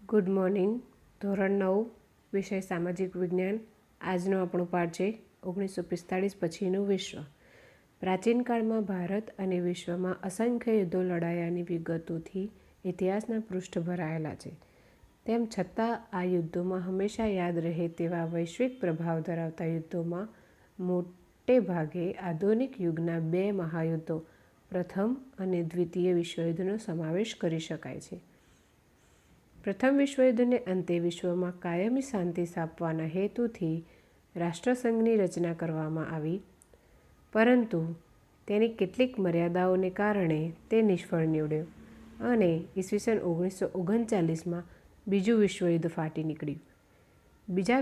Good morning. ધોરણ 9 વિષય સામાજિક વિજ્ઞાન. આજનો આપણો પાઠ છે 1945 પછીનું વિશ્વ. પ્રાચીન કાળમાં ભારત અને વિશ્વમાં અસંખ્ય યુદ્ધો લડાયાની વિગતોથી ઇતિહાસના પૃષ્ઠ ભરાયેલા છે. તેમ છતાં આ યુદ્ધોમાં હંમેશા યાદ રહે તેવા વૈશ્વિક પ્રભાવ ધરાવતા યુદ્ધોમાં મોટે ભાગે આધુનિક યુગના બે મહાયુદ્ધો પ્રથમ અને દ્વિતીય વિશ્વયુદ્ધનો સમાવેશ કરી શકાય છે. પ્રથમ વિશ્વયુદ્ધને અંતે વિશ્વમાં કાયમી શાંતિ સ્થાપવાના હેતુથી રાષ્ટ્રસંઘની રચના કરવામાં આવી, પરંતુ તેની કેટલીક મર્યાદાઓને કારણે તે નિષ્ફળ નીવડ્યો અને ઈસવીસન 1939માં બીજું વિશ્વયુદ્ધ ફાટી નીકળ્યું. બીજા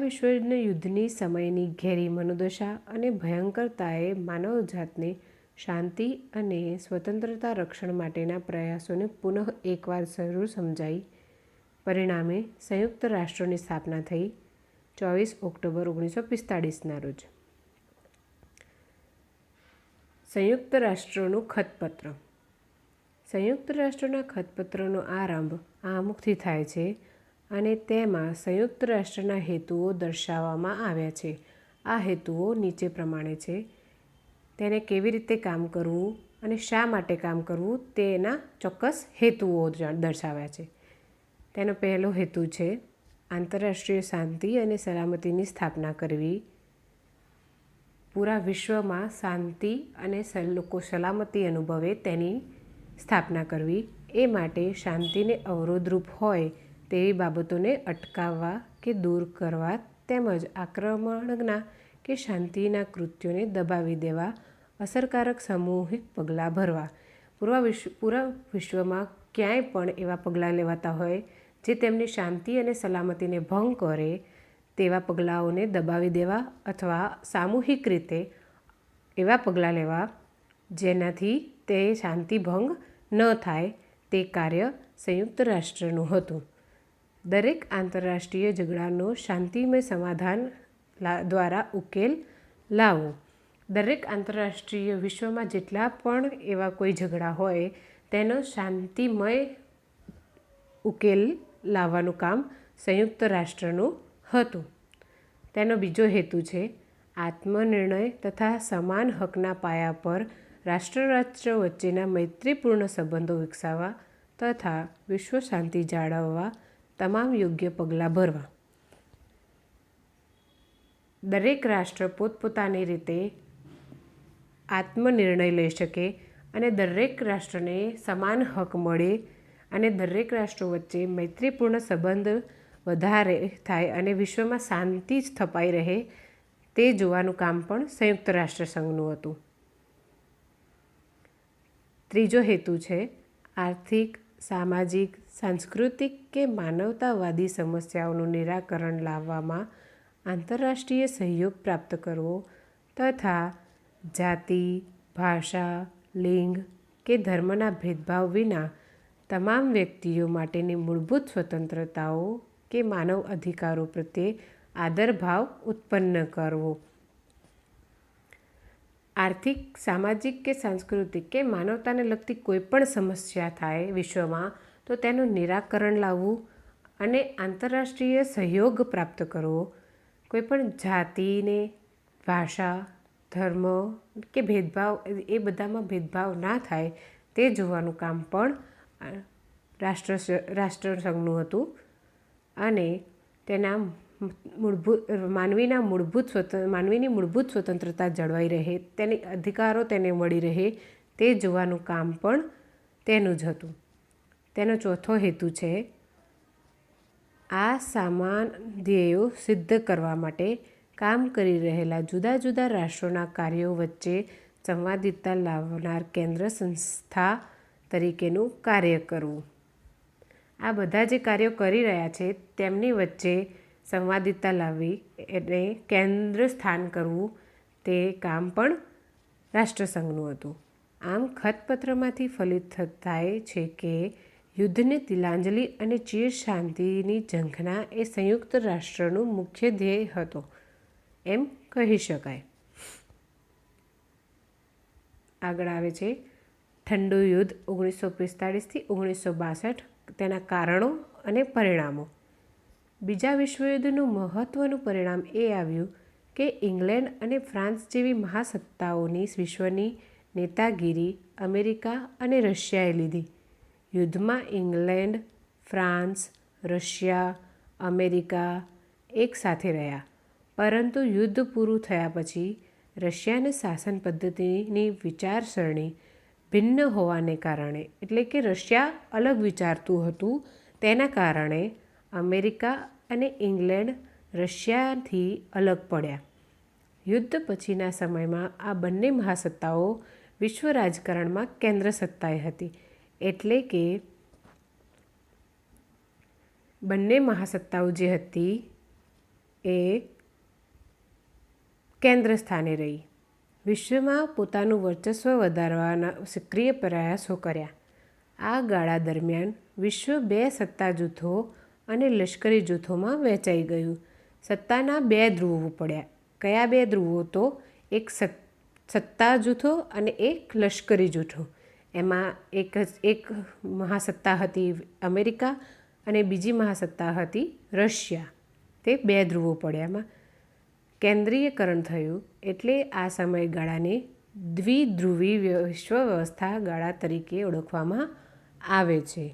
યુદ્ધની સમયની ઘેરી મનોદશા અને ભયંકરતાએ માનવજાતને શાંતિ અને સ્વતંત્રતા રક્ષણ માટેના પ્રયાસોને પુનઃ એકવાર જરૂર સમજાઈ. પરિણામે સંયુક્ત રાષ્ટ્રોની સ્થાપના થઈ 24 ઓક્ટોબર 1945ના રોજ. સંયુક્ત રાષ્ટ્રોનું ખતપત્ર. સંયુક્ત રાષ્ટ્રોના ખતપત્રનો આરંભ આમુખથી થાય છે અને તેમાં સંયુક્ત રાષ્ટ્રના હેતુઓ દર્શાવવામાં આવ્યા છે. આ હેતુઓ નીચે પ્રમાણે છે. તેને કેવી રીતે કામ કરવું અને શા માટે કામ કરવું તેના ચોક્કસ હેતુઓ દર્શાવ્યા છે. તેનો પહેલો હેતુ છે આંતરરાષ્ટ્રીય શાંતિ અને સલામતીની સ્થાપના કરવી. પૂરા વિશ્વમાં શાંતિ અને લોકો સલામતી અનુભવે તેની સ્થાપના કરવી. એ માટે શાંતિને અવરોધરૂપ હોય તેવી બાબતોને અટકાવવા કે દૂર કરવા તેમજ આક્રમણના કે શાંતિના કૃત્યોને દબાવી દેવા અસરકારક સામૂહિક પગલાં ભરવા. પૂરા વિશ્વમાં ક્યાંય પણ એવા પગલાં લેવાતા હોય જે તેમની શાંતિ અને સલામતીને ભંગ કરે તેવા પગલાંઓને દબાવી દેવા અથવા સામૂહિક રીતે એવા પગલાં લેવા જેનાથી તે શાંતિ ભંગ ન થાય તે કાર્ય સંયુક્ત રાષ્ટ્રનું હતું. દરેક આંતરરાષ્ટ્રીય ઝઘડાનો શાંતિમય સમાધાન દ્વારા ઉકેલ લાવવો. દરેક આંતરરાષ્ટ્રીય વિશ્વમાં જેટલા પણ એવા કોઈ ઝઘડા હોય તેનો શાંતિમય ઉકેલ લાવવાનું કામ સંયુક્ત રાષ્ટ્રનું હતું. તેનો બીજો હેતુ છે આત્મનિર્ણય તથા સમાન હકના પાયા પર રાષ્ટ્ર વચ્ચેના મૈત્રીપૂર્ણ સંબંધો વિકસાવવા તથા વિશ્વ શાંતિ જાળવવા તમામ યોગ્ય પગલાં ભરવા. દરેક રાષ્ટ્ર પોતપોતાની રીતે આત્મનિર્ણય લઈ શકે અને દરેક રાષ્ટ્રને સમાન હક મળે અને દરેક રાષ્ટ્રો વચ્ચે મૈત્રીપૂર્ણ સંબંધ વધારે થાય અને વિશ્વમાં શાંતિ સ્થપાઈ રહે તે જોવાનું કામ પણ સંયુક્ત રાષ્ટ્ર સંઘનું હતું. ત્રીજો હેતુ છે આર્થિક, સામાજિક, સાંસ્કૃતિક કે માનવતાવાદી સમસ્યાઓનું નિરાકરણ લાવવામાં આંતરરાષ્ટ્રીય સહયોગ પ્રાપ્ત કરવો તથા જાતિ, ભાષા, લિંગ કે ધર્મના ભેદભાવ વિના તમામ વ્યક્તિઓ માટેની મૂળભૂત સ્વતંત્રતાઓ કે માનવ અધિકારો પ્રત્યે આદરભાવ ઉત્પન્ન કરવો. આર્થિક, સામાજિક કે સાંસ્કૃતિક કે માનવતાને લગતી કોઈપણ સમસ્યા થાય વિશ્વમાં તો તેનું નિરાકરણ લાવવું અને આંતરરાષ્ટ્રીય સહયોગ પ્રાપ્ત કરવો. કોઈપણ જાતિને, ભાષા, ધર્મ કે ભેદભાવ એ બધામાં ભેદભાવ ના થાય તે જોવાનું કામ પણ રાષ્ટ્રસંઘનું હતું અને તેના માનવીની મૂળભૂત સ્વતંત્રતા જળવાઈ રહે, તેની અધિકારો તેને મળી રહે તે જોવાનું કામ પણ તેનું જ હતું. તેનો ચોથો હેતુ છે આ સમાન ધ્યેયો સિદ્ધ કરવા માટે કામ કરી રહેલા જુદા જુદા રાષ્ટ્રોના કાર્યો વચ્ચે સંવાદિતા લાવનાર કેન્દ્ર સંસ્થા તરીકેનું કાર્ય કરવું. આ બધા જે કાર્યો કરી રહ્યા છે તેમની વચ્ચે સંવાદિતા લાવવી એટલે કેન્દ્ર સ્થાન કરવું તે કામ પણ રાષ્ટ્રસંઘનું હતું. આમ ખતપત્રમાંથી ફલિત થાય છે કે યુદ્ધને તિલાંજલિ અને ચીર શાંતિની ઝંખના એ સંયુક્ત રાષ્ટ્રનું મુખ્ય ધ્યેય હતો એમ કહી શકાય. આગળ આવે છે ઠંડુ યુદ્ધ 1945થી 1962 તેના કારણો અને પરિણામો. બીજા વિશ્વયુદ્ધનું મહત્ત્વનું પરિણામ એ આવ્યું કે ઇંગ્લેન્ડ અને ફ્રાન્સ જેવી મહાસત્તાઓની વિશ્વની નેતાગીરી અમેરિકા અને રશિયાએ લીધી. યુદ્ધમાં ઇંગ્લેન્ડ, ફ્રાન્સ, રશિયા, અમેરિકા એક સાથે રહ્યા, પરંતુ યુદ્ધ પૂરું થયા પછી રશિયાની શાસન પદ્ધતિની વિચારસરણી ભિન્ન હોવાને કારણે, એટલે કે રશિયા અલગ વિચારતું હતું, તેના કારણે અમેરિકા અને ઇંગ્લેન્ડ રશિયાથી અલગ પડ્યા. યુદ્ધ પછીના સમયમાં આ બંને મહાસત્તાઓ વિશ્વ રાજકારણમાં કેન્દ્ર સત્તાએ હતી, એટલે કે બંને મહાસત્તાઓ જે હતી એ કેન્દ્ર સ્થાને રહી. વિશ્વમાં પોતાનું વર્ચસ્વ વધારવાના સક્રિય પ્રયાસો કર્યા. આ ગાળા દરમિયાન વિશ્વ બે સત્તા જૂથો અને લશ્કરી જૂથોમાં વહેંચાઈ ગયું. સત્તાના બે ધ્રુવો પડ્યા. કયા બે ધ્રુવો? તો એક સત્તા જૂથો અને એક લશ્કરી જૂથો. એમાં એક મહાસત્તા હતી અમેરિકા અને બીજી મહાસત્તા હતી રશિયા. તે બે ધ્રુવો પડ્યા. એમાં કેન્દ્રીયકરણ થયું, એટલે આ સમયગાળાને દ્વિધ્રુવી વિશ્વ વ્યવસ્થા ગાળા તરીકે ઓળખવામાં આવે છે.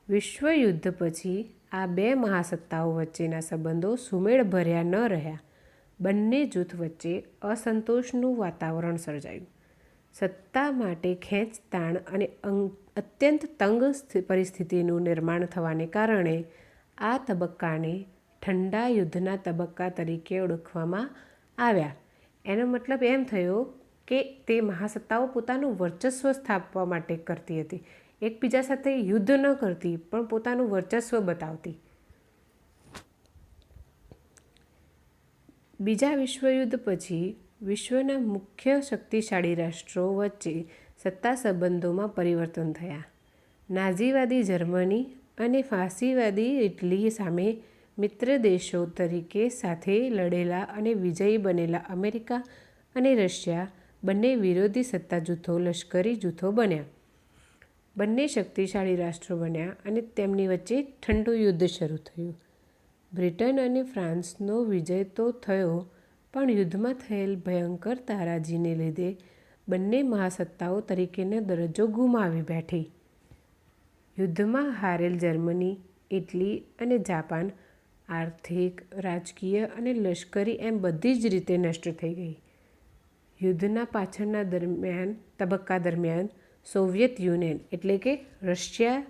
વિશ્વયુદ્ધ પછી આ બે મહાસત્તાઓ વચ્ચેના સંબંધો સુમેળભર્યા ન રહ્યા. બંને જૂથ વચ્ચે અસંતોષનું વાતાવરણ સર્જાયું. સત્તા માટે ખેંચતાણ અને અત્યંત તંગ પરિસ્થિતિનું નિર્માણ થવાને કારણે આ તબક્કાને ઠંડા યુદ્ધના તબક્કા તરીકે ઓળખવામાં આવ્યા. એનો મતલબ એમ થયો કે તે મહાસત્તાઓ પોતાનું વર્ચસ્વ સ્થાપવા માટે કરતી હતી. એકબીજા સાથે યુદ્ધ ન કરતી, પણ પોતાનું વર્ચસ્વ બતાવતી. બીજા વિશ્વયુદ્ધ પછી વિશ્વના મુખ્ય શક્તિશાળી રાષ્ટ્રો વચ્ચે સત્તા સંબંધોમાં પરિવર્તન થયા. નાઝીવાદી જર્મની અને ફાસીવાદી ઇટલી સામે મિત્ર દેશો તરીકે સાથે લડેલા અને વિજયી બનેલા અમેરિકા અને રશિયા બંને વિરોધી સત્તા જૂથો લશ્કરી જૂથો બન્યા. બંને શક્તિશાળી રાષ્ટ્રો બન્યા અને તેમની વચ્ચે ઠંડુ યુદ્ધ શરૂ થયું. બ્રિટન અને ફ્રાન્સનો વિજય તો થયો, પણ યુદ્ધમાં થયેલ ભયંકર તારાજીને લીધે બંને મહાસત્તાઓ તરીકેનો દરજ્જો ગુમાવી બેઠી. યુદ્ધમાં હારેલ જર્મની, ઇટલી અને જાપાન આર્થિક, રાજકીય અને લશ્કરી એમ બધી જ રીતે નષ્ટ થઈ ગઈ. યુદ્ધના પાછળના તબક્કા દરમિયાન સોવિયત યુનિયન, એટલે કે રશિયા,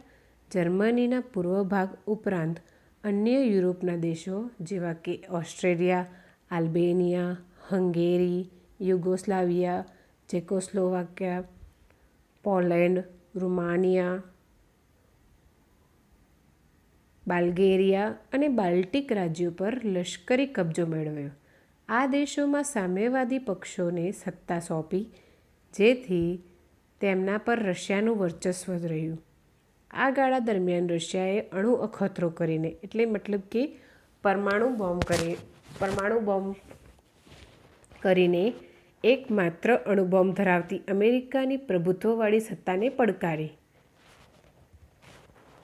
જર્મનીના પૂર્વ ભાગ ઉપરાંત અન્ય યુરોપના દેશો જેવા કે Australia, Albania, Hungary, Yugoslavia, Czechoslovakia, Poland, Romania, Bulgaria અને બાલ્ટિક રાજ્યો પર લશ્કરી કબજો મેળવ્યો. આ દેશોમાં સામ્યવાદી પક્ષોને સત્તા સોંપી, જેથી તેમના પર રશિયાનું વર્ચસ્વ રહ્યું. આ ગાળા દરમિયાન રશિયાએ અણુ અખતરો કરીને, એટલે મતલબ કે પરમાણુ બોમ્બ કરીને એકમાત્ર અણુબોમ્બ ધરાવતી અમેરિકાની પ્રભુત્વવાળી સત્તાને પડકારી.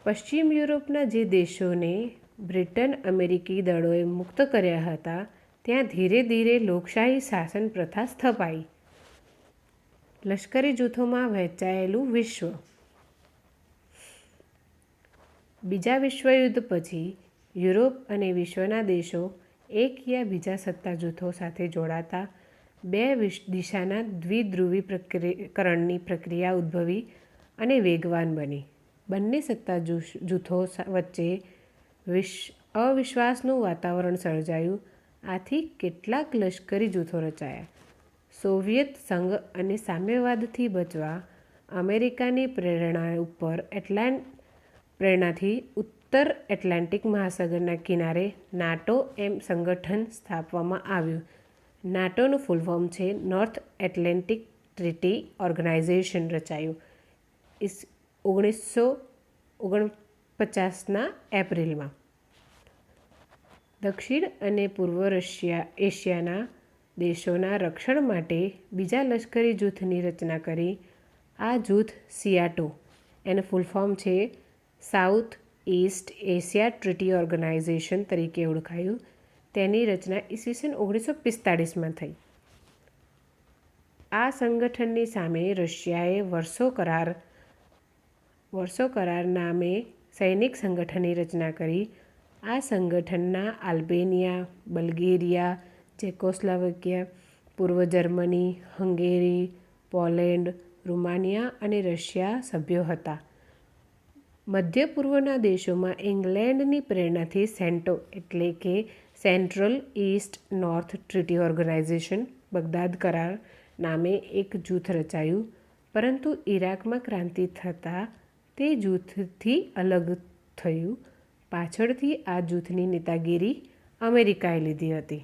પશ્ચિમ યુરોપના જે દેશોને બ્રિટન અમેરિકી દળોએ મુક્ત કર્યા હતા, ત્યાં ધીરે ધીરે લોકશાહી શાસન પ્રથા સ્થપાઈ. લશ્કરી જૂથોમાં વહેંચાયેલું વિશ્વ. બીજા વિશ્વયુદ્ધ પછી યુરોપ અને વિશ્વના દેશો એક યા બીજા સત્તા જૂથો સાથે જોડાતા બે દિશાના દ્વિધ્રુવીકરણની પ્રક્રિયા ઉદ્ભવી અને વેગવાન બની. બંને સત્તા જૂથો વચ્ચે અવિશ્વાસનું વાતાવરણ સર્જાયું. આથી કેટલાક લશ્કરી જૂથો રચાયા. સોવિયત સંઘ અને સામ્યવાદથી બચવા અમેરિકાની પ્રેરણાથી ઉત્તર એટલાન્ટિક મહાસાગરના કિનારે નાટો એમ સંગઠન સ્થાપવામાં આવ્યું. નાટોનું ફૂલ ફોર્મ છે નોર્થ એટલાન્ટિક ટ્રીટી ઓર્ગેનાઇઝેશન. રચાયું 1949ના એપ્રિલમાં. દક્ષિણ અને પૂર્વ એશિયાના દેશોના રક્ષણ માટે બીજા લશ્કરી જૂથની રચના કરી. આ જૂથ સિયાટો, એનું ફૂલ ફોર્મ છે South East Asia Treaty Organization તરીકે ઓળખાયું. તેની રચના ઈસવીસન 1945માં થઈ. આ સંગઠનની સામે રશિયાએ વર્ષો કરાર નામે સૈનિક સંગઠનની રચના કરી. આ સંગઠનના આલ્બેનિયા, બલ્ગેરિયા, ચેકોસ્લોવાકિયા, પૂર્વ જર્મની, હંગેરી, પોલેન્ડ, રૂમાનિયા અને રશિયા સભ્યો હતા. મધ્ય પૂર્વના દેશોમાં ઇંગ્લેન્ડની પ્રેરણાથી સેન્ટો એટલે કે Central East North Treaty Organization Baghdad કરાર નામે એક જૂથ રચાયું. પરંતુ ઇરાકમાં ક્રાંતિ થતાં તે જૂથથી અલગ થયું. પાછળથી આ જૂથની નેતાગીરી અમેરિકાએ લીધી હતી.